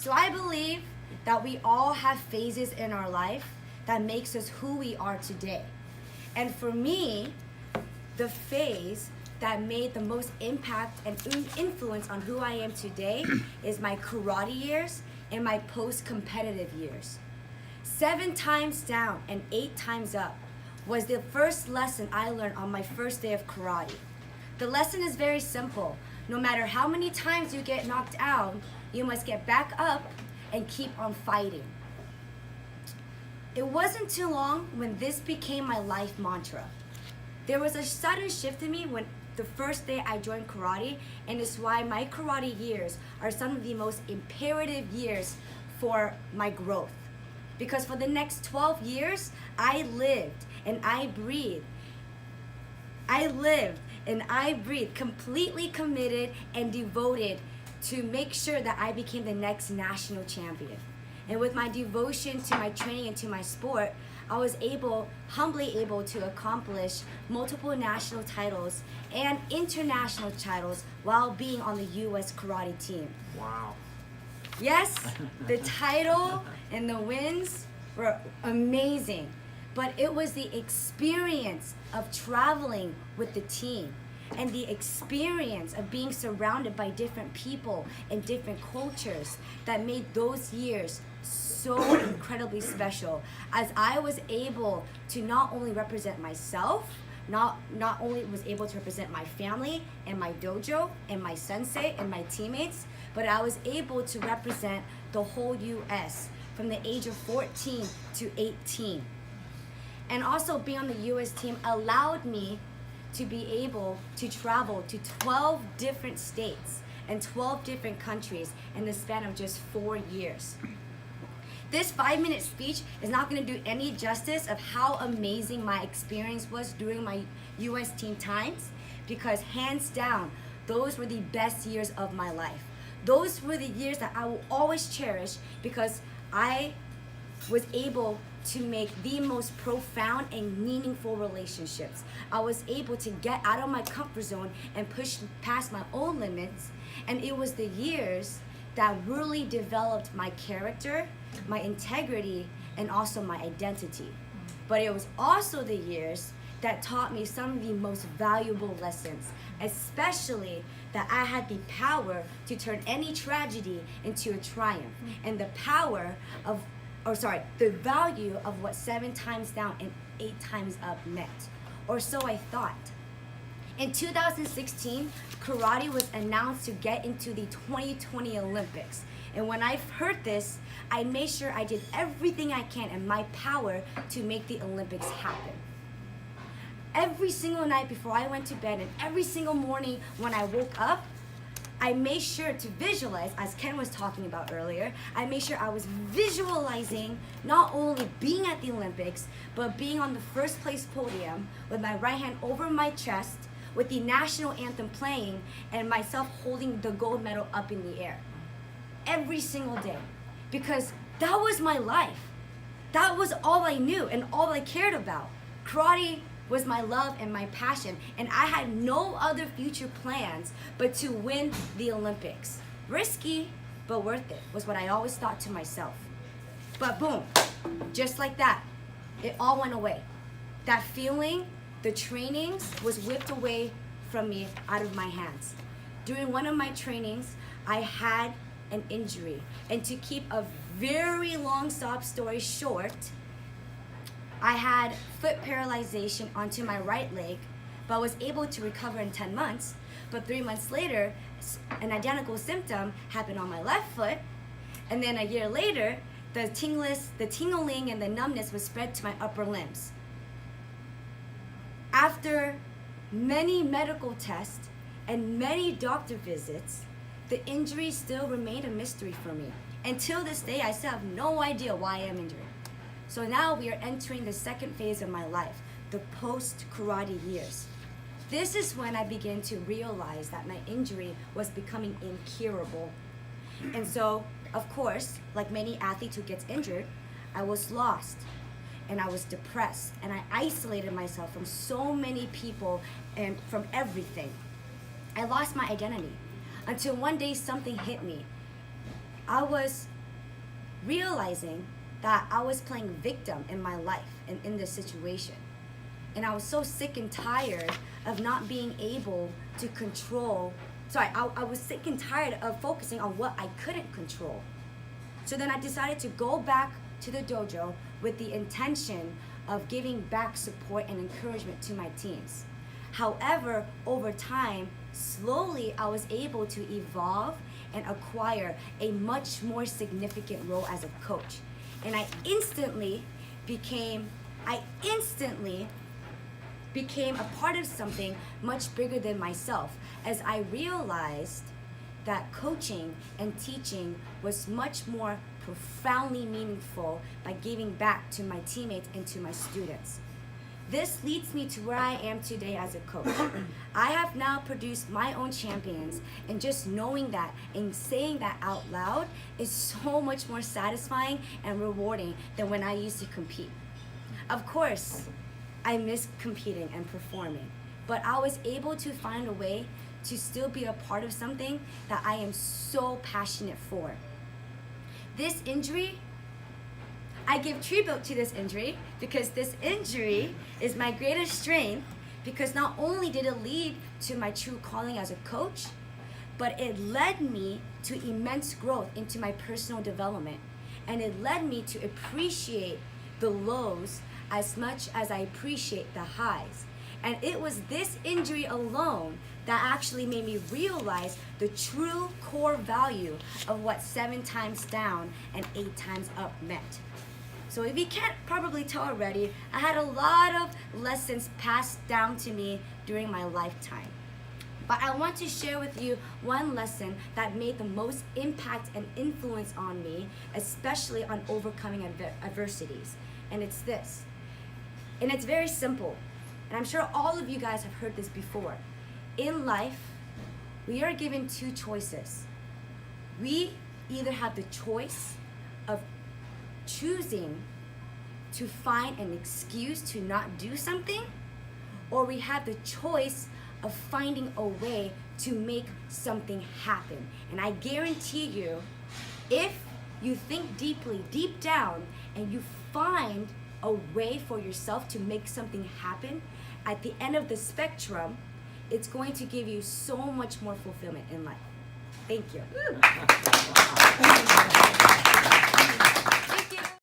So I believe that we all have phases in our life that makes us who we are today. And for me, the phase that made the most impact and influence on who I am today is my karate years and my post-competitive years. 7 times down and 8 times up was the first lesson I learned on my first day of karate. The lesson is very simple. No matter how many times you get knocked out, you must get back up and keep on fighting. It wasn't too long when this became my life mantra. There was a sudden shift in me when the first day I joined karate, and it's why my karate years are some of the most imperative years for my growth. Because for the next 12 years, I lived and I breathed. Completely committed and devoted to make sure that I became the next national champion. And with my devotion to my training and to my sport, I was humbly able to accomplish multiple national titles and international titles while being on the U.S. karate team. Wow. Yes, the title and the wins were amazing, but it was the experience of traveling with the team and the experience of being surrounded by different people and different cultures that made those years so incredibly special, as I was able to not only represent myself, not only was able to represent my family and my dojo and my sensei and my teammates, but I was able to represent the whole US from the age of 14 to 18. And also being on the US team allowed me to be able to travel to 12 different states and 12 different countries in the span of just 4 years. This 5-minute speech is not going to do any justice of how amazing my experience was during my US team times, because hands down, those were the best years of my life. Those were the years that I will always cherish, because I was able to make the most profound and meaningful relationships. I was able to get out of my comfort zone and push past my own limits, and it was the years that really developed my character, my integrity, and also my identity. But it was also the years that taught me some of the most valuable lessons, especially that I had the power to turn any tragedy into a triumph, and the value of what 7 times down and 8 times up meant, or so I thought. In 2016, karate was announced to get into the 2020 Olympics. And when I heard this, I made sure I did everything I can in my power to make the Olympics happen. Every single night before I went to bed and every single morning when I woke up, I made sure to visualize, as Ken was talking about earlier, I made sure I was visualizing not only being at the Olympics, but being on the first place podium with my right hand over my chest, with the national anthem playing, and myself holding the gold medal up in the air. Every single day. Because that was my life. That was all I knew and all I cared about. Karate was my love and my passion, and I had no other future plans but to win the Olympics. Risky, but worth it, was what I always thought to myself. But boom, just like that, it all went away. That feeling, the trainings, was whipped away from me out of my hands. During one of my trainings, I had an injury, and to keep a very long sob story short, I had foot paralyzation onto my right leg, but was able to recover in 10 months. But 3 months later, an identical symptom happened on my left foot. And then a year later, the tingling and the numbness was spread to my upper limbs. After many medical tests and many doctor visits, the injury still remained a mystery for me. Until this day, I still have no idea why I'm injured. So now we are entering the second phase of my life, the post-karate years. This is when I began to realize that my injury was becoming incurable. And so, of course, like many athletes who gets injured, I was lost and I was depressed, and I isolated myself from so many people and from everything. I lost my identity until one day something hit me. I was realizing that I was playing victim in my life and in this situation. And I was so sick and tired of not being able to control. I was sick and tired of focusing on what I couldn't control. So then I decided to go back to the dojo with the intention of giving back support and encouragement to my teams. However, over time, slowly I was able to evolve and acquire a much more significant role as a coach. And I instantly became a part of something much bigger than myself, as I realized that coaching and teaching was much more profoundly meaningful by giving back to my teammates and to my students. This leads me to where I am today as a coach. I have now produced my own champions, and just knowing that and saying that out loud is so much more satisfying and rewarding than when I used to compete. Of course, I miss competing and performing, but I was able to find a way to still be a part of something that I am so passionate for. This injury, I give tribute to this injury because this injury is my greatest strength, because not only did it lead to my true calling as a coach, but it led me to immense growth into my personal development. And it led me to appreciate the lows as much as I appreciate the highs. And it was this injury alone that actually made me realize the true core value of what 7 times down and 8 times up meant. So if you can't probably tell already, I had a lot of lessons passed down to me during my lifetime. But I want to share with you one lesson that made the most impact and influence on me, especially on overcoming adversities. And it's this. And it's very simple. And I'm sure all of you guys have heard this before. In life, we are given 2 choices. We either have the choice of choosing to find an excuse to not do something, or we have the choice of finding a way to make something happen. And I guarantee you, if you think deeply, deep down, and you find a way for yourself to make something happen, at the end of the spectrum, it's going to give you so much more fulfillment in life. Thank you.